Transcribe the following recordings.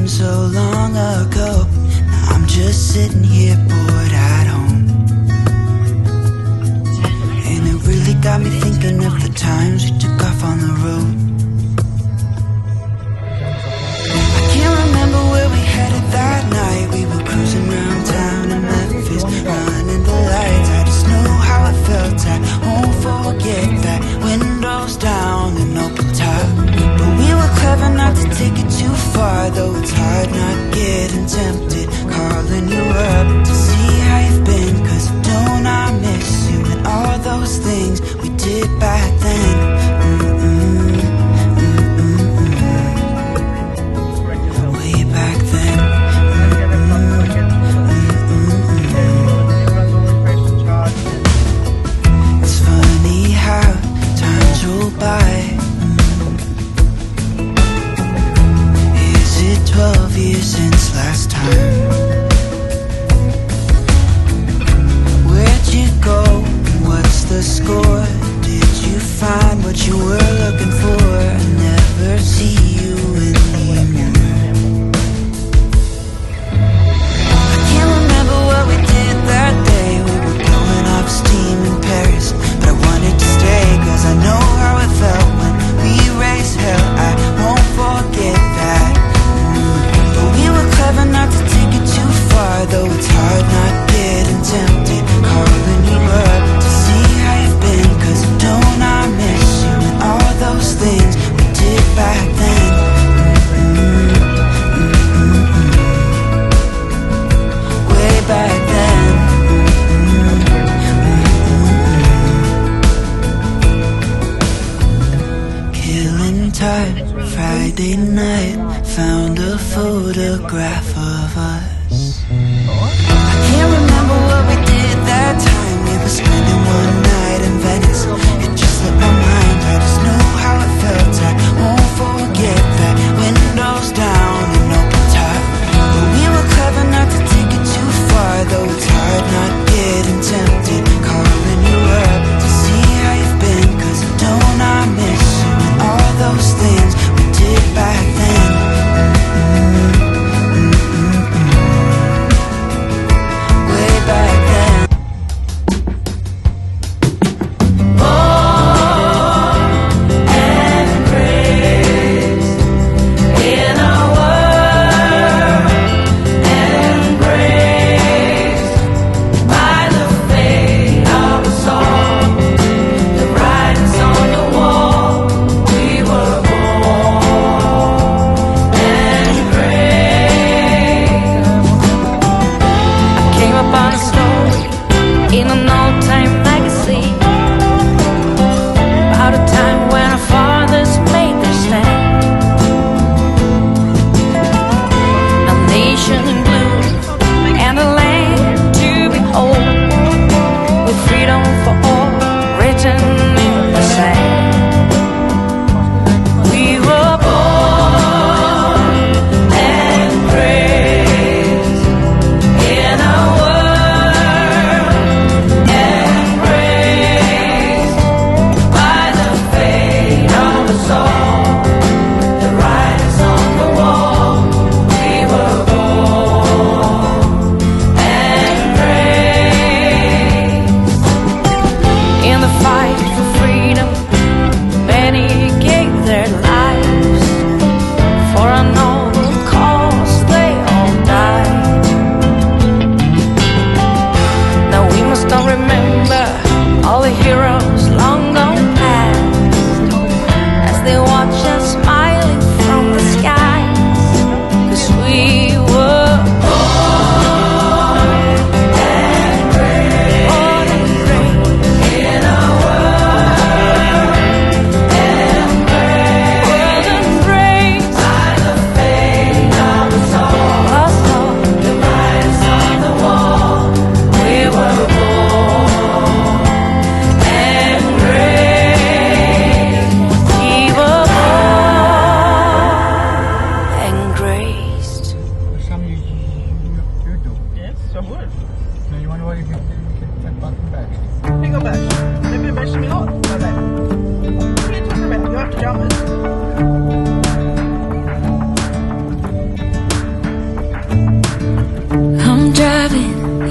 seems so long ago. Now I'm just sitting here bored at home, and it really got me thinking of the times we took off on the road. I can't remember where we headed that night. We were cruising around town in Memphis, running the lights. I just know how it felt. I won't forget that. Windows down and open top. But we were clever not to take it too far, though it's hard not getting tempted. Calling you up to see how you've been, 'cause don't I miss you and all those things we did back then. Way back then. It's funny how time roll by. Is it 12 years since last time? Where'd you go? What's the score? Did you find what you were looking for? I never see you anymore. I can't remember what we did that day. We were blowing off steam in Paris, but I wanted to stay, 'cause I know how it felt when we raised hell. I won't forget that. But we were clever not to take it too far, though it's hard not getting tempted. Calling you up to see how you've been, 'cause don't I miss you and all those things we did back then. Way back then. Killing time, Friday night, found a photograph of us. I can't remember what we did that time. We were spending one night in Venice. It just slipped my mind. I just know how it felt. I won't forget that. Windows down and open top. But we were clever not to take it too far, though it's hard not getting tempted. Calling you up to see how you've been, 'cause don't I miss you and all those things we did back then. Way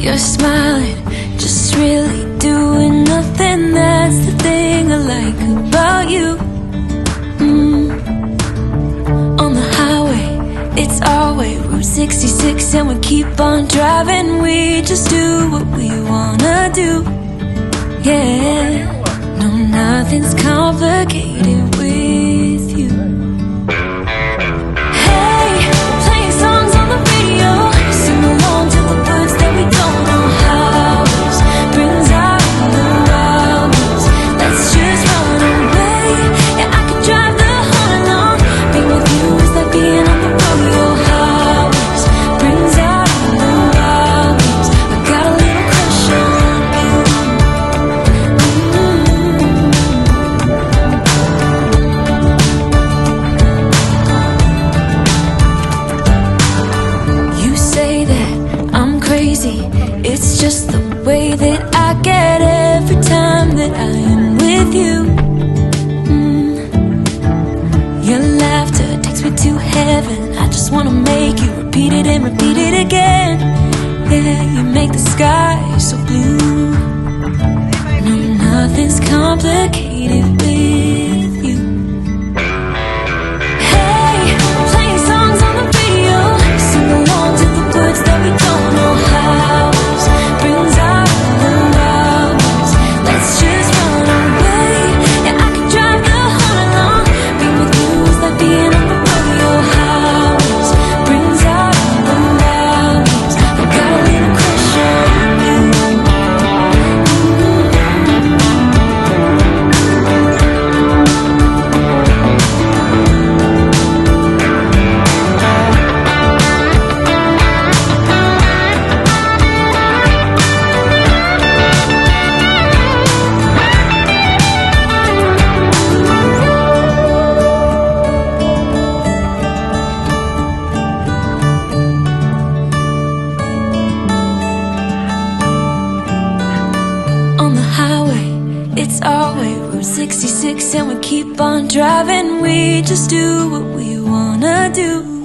you're smiling, just really doing nothing. That's the thing I like about you. On the highway, it's our way, Route 66, and we keep on driving. We just do what we wanna do. Yeah, no, nothing's complicated with you. Hey, playing songs on the radio, sing along to the words that we don't know how. Brings out the wildness. Let's just run away. Yeah, I could drive the whole along. Being with you is like being on the rodeo highways. Brings out the wildness. I got a little crush on you. You say that I'm crazy. It's just the way that I get every time that I am with you. Your laughter takes me to heaven. I just wanna make you repeat it and repeat it again. Yeah, you make the sky so blue. No, nothing's complicated with you. Hey, playing songs on the radio, sing along to the words that we don't know how. Brings out the wildness. Let's just run away. Yeah, I could drive the whole along. Being with you is like being on the rodeo highways. Brings out the wildness. I got a little crush on you. On the highway, it's our way, Route 66, and we keep on driving. We just do what we wanna do.